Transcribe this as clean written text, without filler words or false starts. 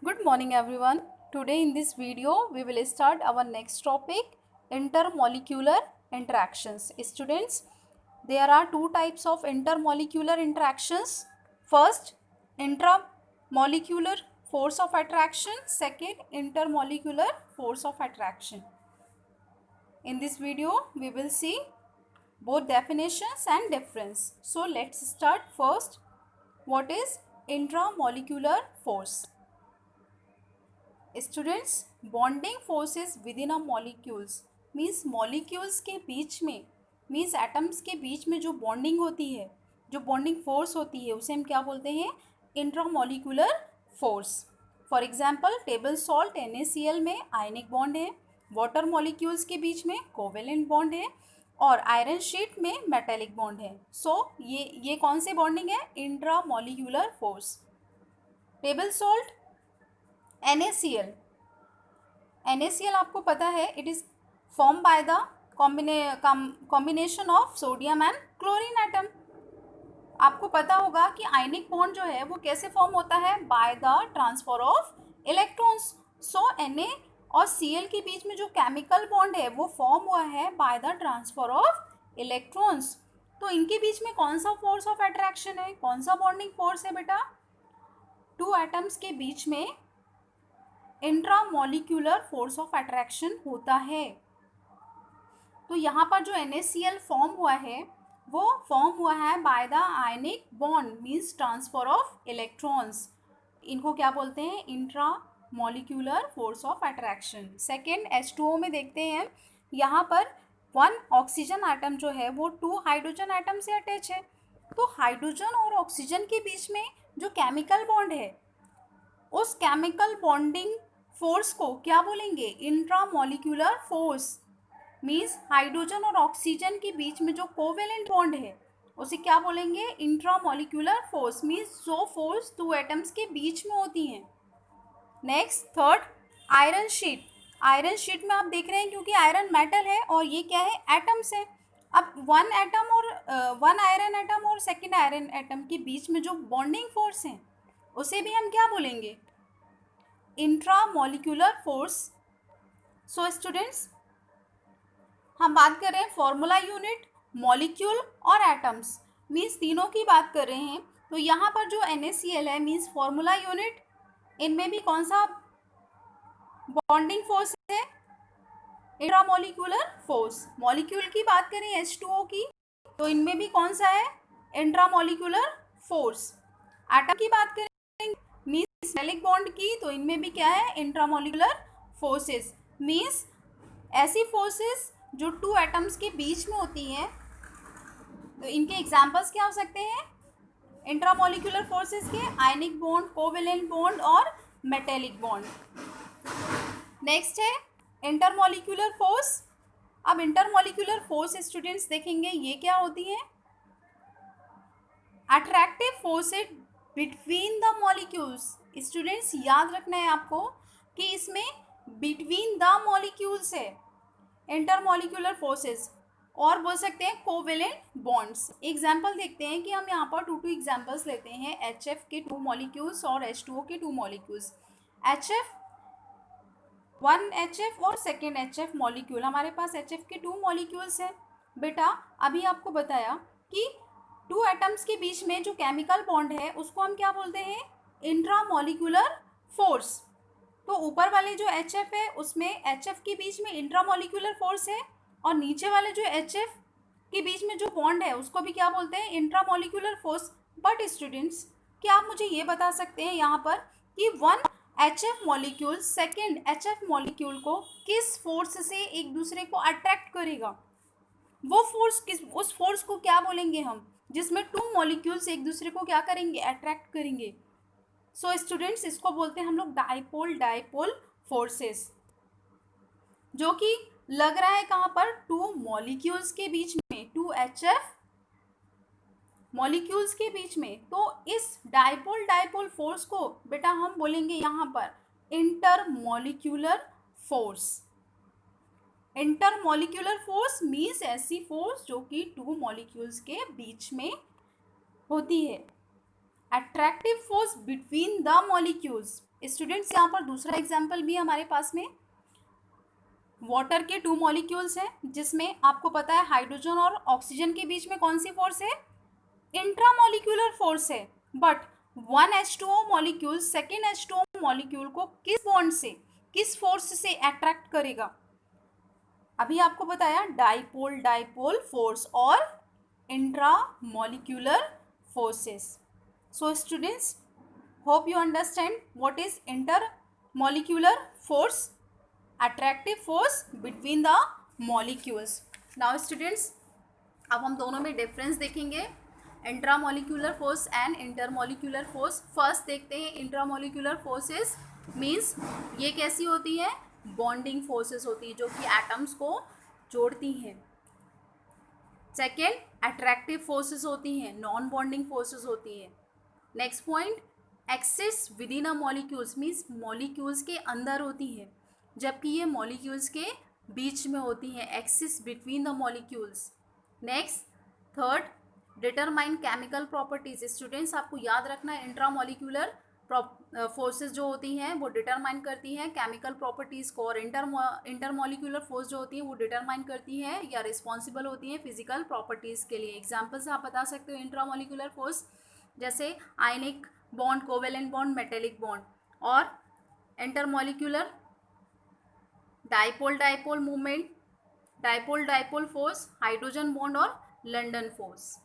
Good morning everyone. Today in this video we will start our next topic, intermolecular interactions. Students, there are two types of intermolecular interactions. First, intramolecular force of attraction. Second, intermolecular force of attraction. In this video we will see both definitions and difference. So let's start first. What is intramolecular force? Students, bonding forces with in a molecules means molecules के बीच में means atoms के बीच में जो bonding होती है, जो bonding force होती है उसे हम क्या बोलते हैं? Intramolecular force. For example table salt NaCl में आयनिक बॉन्ड है, वाटर मॉलिक्यूल्स के बीच में कोवेलेंट बॉन्ड है और आयरन शीट में मेटेलिक बॉन्ड है. सो ये कौन से बॉन्डिंग है? Intramolecular force. Table salt NaCl आपको पता है, it is form by the combination of sodium and chlorine atom. आपको पता होगा कि आयनिक बॉन्ड जो है वो कैसे फॉर्म होता है? By the transfer of electrons. So Na और Cl के बीच में जो केमिकल बॉन्ड है वो फॉर्म हुआ है by the transfer of electrons. तो इनके बीच में कौन सा फोर्स ऑफ अट्रैक्शन है? कौन सा बॉन्डिंग फोर्स है बेटा? टू एटम्स के बीच में इंट्रामोलिकुलर फोर्स ऑफ अट्रैक्शन होता है. तो यहाँ पर जो NaCl फॉर्म हुआ है वो फॉर्म हुआ है by the ionic bond means transfer of electrons. इनको क्या बोलते हैं? Intramolecular force of attraction. Second H2O में देखते हैं, यहाँ पर वन ऑक्सीजन एटम जो है वो टू हाइड्रोजन एटम से अटैच है. तो हाइड्रोजन और ऑक्सीजन के बीच में जो केमिकल बॉन्ड है उस केमिकल बॉन्डिंग फोर्स को क्या बोलेंगे? Intramolecular force. मीन्स हाइड्रोजन और ऑक्सीजन के बीच में जो कोवेलेंट बॉन्ड है उसे क्या बोलेंगे? Intramolecular force. मीन्स जो फोर्स दो एटम्स के बीच में होती हैं. Next third, iron sheet. Iron sheet में आप देख रहे हैं क्योंकि आयरन मेटल है और ये क्या है? एटम्स है. अब वन आयरन एटम और सेकेंड आयरन एटम के बीच में जो बॉन्डिंग फोर्स है उसे भी हम क्या बोलेंगे? Intramolecular force. सो स्टूडेंट्स, हम बात कर रहे हैं फॉर्मूला यूनिट, मॉलिक्यूल और एटम्स मीन्स तीनों की बात कर रहे हैं. तो यहाँ पर जो NaCl है मीन्स फॉर्मूला यूनिट, इनमें भी कौन सा बॉन्डिंग फोर्स है? Intramolecular force. मॉलिक्यूल की बात करें H2O की तो इनमें भी कौन सा है? Intramolecular force. एटम की बात करें मीन्स मेटेलिक बॉन्ड की तो इनमें भी क्या है? Intramolecular forces. मीन्स ऐसी फोर्सेस जो टू एटम्स के बीच में होती हैं. तो इनके एग्जांपल्स क्या हो सकते हैं इंट्रामोलिकुलर फोर्सेस के? आयनिक बॉन्ड, कोवेलेंट बॉन्ड और मेटेलिक बॉन्ड. नेक्स्ट है इंटरमोलिकुलर फोर्स. अब इंटरमोलिकुलर फोर्स स्टूडेंट्स देखेंगे ये क्या होती है? Attractive forces between the molecules. Students याद रखना है आपको कि इसमें बिटवीन द मॉलिक्यूल्स है इंटरमोलिकुलर फोर्सेस, और बोल सकते हैं कोवेलेंट बॉन्ड्स. एग्जाम्पल देखते हैं कि हम यहाँ पर टू एग्जाम्पल्स लेते हैं. HF के टू मॉलिक्यूल्स और H2O के टू मॉलिक्यूल्स. वन HF और सेकेंड HF मॉलिक्यूल. हमारे पास HF के टू मॉलिक्यूल्स हैं. बेटा अभी आपको बताया कि टू एटम्स के बीच में जो केमिकल बॉन्ड है उसको हम क्या बोलते हैं? Intramolecular force. तो ऊपर वाले जो HF है उसमें HF के बीच में इंट्रामोलिकुलर फोर्स है और नीचे वाले जो HF के बीच में जो बॉन्ड है उसको भी क्या बोलते हैं? Intramolecular force. बट स्टूडेंट्स, क्या आप मुझे ये बता सकते हैं यहाँ पर कि one HF molecule second HF molecule को किस फोर्स से एक दूसरे को अट्रैक्ट करेगा? वो फोर्स किस, उस फोर्स को क्या बोलेंगे हम जिसमें टू मॉलिक्यूल्स एक दूसरे को क्या करेंगे? अट्रैक्ट करेंगे. सो स्टूडेंट्स, इसको बोलते हैं हम लोग डाइपोल फोर्सेस, जो कि लग रहा है कहाँ पर? टू मॉलिक्यूल्स के बीच में, टू HF मॉलिक्यूल्स के बीच में. तो इस डाइपोल फोर्स को बेटा हम बोलेंगे यहाँ पर intermolecular force. Intermolecular force means ऐसी फोर्स जो कि टू मॉलिक्यूल्स के बीच में होती है. Attractive force between the molecules. Students यहाँ पर दूसरा एग्जाम्पल भी हमारे पास में, वाटर के 2 मॉलिक्यूल्स हैं जिसमें आपको पता है हाइड्रोजन और ऑक्सीजन के बीच में कौन सी फोर्स है, इंट्रामोलिक्यूलर फोर्स है। But 1H2O molecule second H2O molecule को किस बॉन्ड से, किस फोर्स से अट्रैक्ट करेगा, अभी आपको बताया डाइपोल डाइपोल फोर्स और intramolecular forces. So students, hope you understand what is intermolecular force, attractive force between the molecules. Now students, अब हम दोनों में डिफरेंस देखेंगे, intramolecular force and intermolecular force. First देखते हैं इंट्रामोलिक्यूलर फोर्सेस मीन्स ये कैसी होती है, बॉन्डिंग फोर्सेस होती है जो कि एटम्स को जोड़ती हैं। सेकेंड, अट्रैक्टिव फोर्सेस होती हैं, नॉन बॉन्डिंग फोर्सेस होती हैं। Next point, axis with in a molecules means molecules के अंदर होती है, जबकि ये मॉलिक्यूल्स के बीच में होती हैं, axis between the molecules. Next, third, determine chemical properties. Students आपको याद रखना है इंट्रामोलिक्यूलर फोर्सेस जो होती हैं वो डिटरमाइन करती हैं केमिकल प्रॉपर्टीज़ को, और इंटरमोलिक्यूलर फोर्स जो होती है वो डिटरमाइन करती है या रिस्पॉन्सिबल होती है फिजिकल प्रॉपर्टीज़ के लिए। एग्जाम्पल्स आप बता सकते हो इंट्रामोलिक्यूलर फोर्स, जैसे आयनिक bond, covalent bond, metallic bond, और intermolecular dipole dipole movement, dipole dipole force, hydrogen bond और लंदन फोर्स।